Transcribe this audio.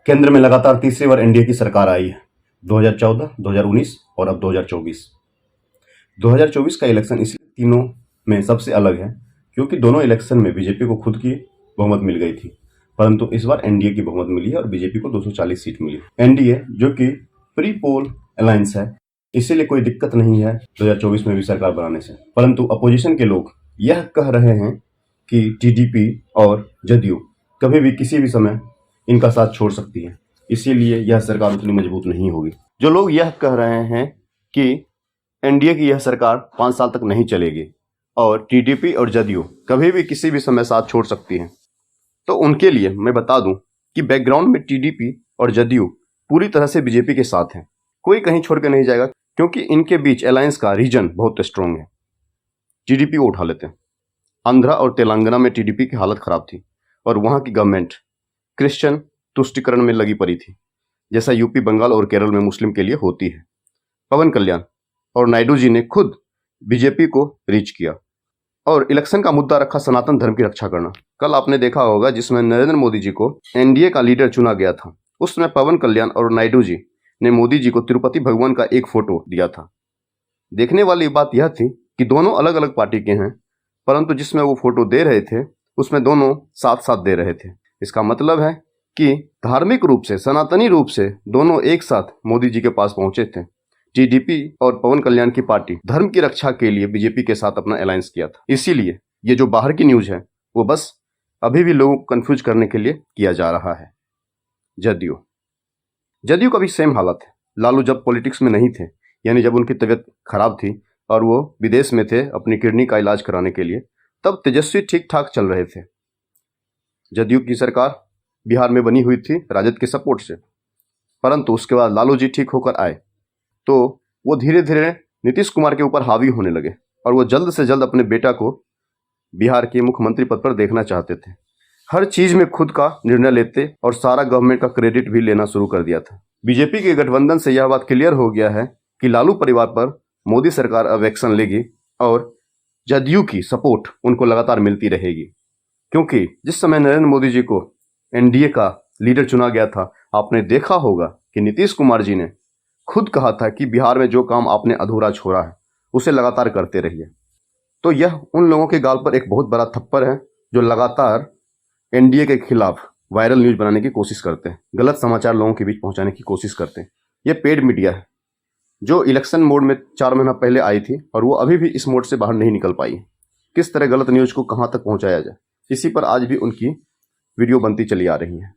केंद्र में लगातार तीसरी बार एनडीए की सरकार आई है। 2014, 2019 और अब 2024। 2024 का इलेक्शन इसलिए तीनों में सबसे अलग है क्योंकि दोनों इलेक्शन में बीजेपी को खुद की बहुमत मिल गई थी, परंतु इस बार एनडीए की बहुमत मिली है और बीजेपी को 240 सीट मिली। एनडीए जो कि प्री पोल अलायंस है, इसीलिए कोई दिक्कत नहीं है 2024 में भी सरकार बनाने से। परंतु अपोजिशन के लोग यह कह रहे हैं कि टीडीपी और जदयू कभी भी किसी भी समय इनका साथ छोड़ सकती है, इसीलिए यह सरकार उतनी मजबूत नहीं होगी। जो लोग यह कह रहे हैं कि एनडीए की यह सरकार 5 साल तक नहीं चलेगी और टीडीपी और जदयू कभी भी किसी भी समय साथ छोड़ सकती है, तो उनके लिए मैं बता दूं कि बैकग्राउंड में टीडीपी और जदयू पूरी तरह से बीजेपी के साथ हैं। कोई कहीं छोड़ के नहीं जाएगा क्योंकि इनके बीच अलायंस का रीजन बहुत स्ट्रांग है। टीडीपी को उठा लेते हैं। आंध्रा और तेलंगाना में टीडीपी की हालत खराब थी और वहां की गवर्नमेंट क्रिश्चियन तुष्टिकरण में लगी पड़ी थी, जैसा यूपी, बंगाल और केरल में मुस्लिम के लिए होती है। पवन कल्याण और नायडू जी ने खुद बीजेपी को रीच किया और इलेक्शन का मुद्दा रखा सनातन धर्म की रक्षा करना। कल आपने देखा होगा जिसमें नरेंद्र मोदी जी को एनडीए का लीडर चुना गया था, उसमें पवन कल्याण और नायडू जी ने मोदी जी को तिरुपति भगवान का एक फोटो दिया था। देखने वाली बात यह थी कि दोनों अलग अलग पार्टी के हैं, परंतु जिसमें वो फोटो दे रहे थे उसमें दोनों साथ साथ दे रहे थे। इसका मतलब है कि धार्मिक रूप से, सनातनी रूप से दोनों एक साथ मोदी जी के पास पहुंचे थे। टीडीपी और पवन कल्याण की पार्टी धर्म की रक्षा के लिए बीजेपी के साथ अपना अलायंस किया था। इसीलिए ये जो बाहर की न्यूज है वो बस अभी भी लोगों को कंफ्यूज करने के लिए किया जा रहा है। जदयू का भी सेम हालत है। लालू जब पॉलिटिक्स में नहीं थे, यानी जब उनकी तबीयत खराब थी और वो विदेश में थे अपनी किडनी का इलाज कराने के लिए, तब तेजस्वी ठीक ठाक चल रहे थे। जदयू की सरकार बिहार में बनी हुई थी राजद के सपोर्ट से, परंतु उसके बाद लालू जी ठीक होकर आए तो वो धीरे धीरे नीतीश कुमार के ऊपर हावी होने लगे और वो जल्द से जल्द अपने बेटा को बिहार के मुख्यमंत्री पद पर देखना चाहते थे। हर चीज में खुद का निर्णय लेते और सारा गवर्नमेंट का क्रेडिट भी लेना शुरू कर दिया था। बीजेपी के गठबंधन से यह बात क्लियर हो गया है कि लालू परिवार पर मोदी सरकार अब एक्शन लेगी और जदयू की सपोर्ट उनको लगातार मिलती रहेगी, क्योंकि जिस समय नरेंद्र मोदी जी को एनडीए का लीडर चुना गया था, आपने देखा होगा कि नीतीश कुमार जी ने खुद कहा था कि बिहार में जो काम आपने अधूरा छोड़ा है उसे लगातार करते रहिए। तो यह उन लोगों के गाल पर एक बहुत बड़ा थप्पड़ है जो लगातार एनडीए के खिलाफ वायरल न्यूज बनाने की कोशिश करते हैं, गलत समाचार लोगों के बीच पहुंचाने की कोशिश करते हैं। यह पेड मीडिया है जो इलेक्शन मोड में 4 महीना पहले आई थी और वो अभी भी इस मोड से बाहर नहीं निकल पाई है। किस तरह गलत न्यूज को कहां तक पहुंचाया जाए, इसी पर आज भी उनकी वीडियो बनती चली आ रही है।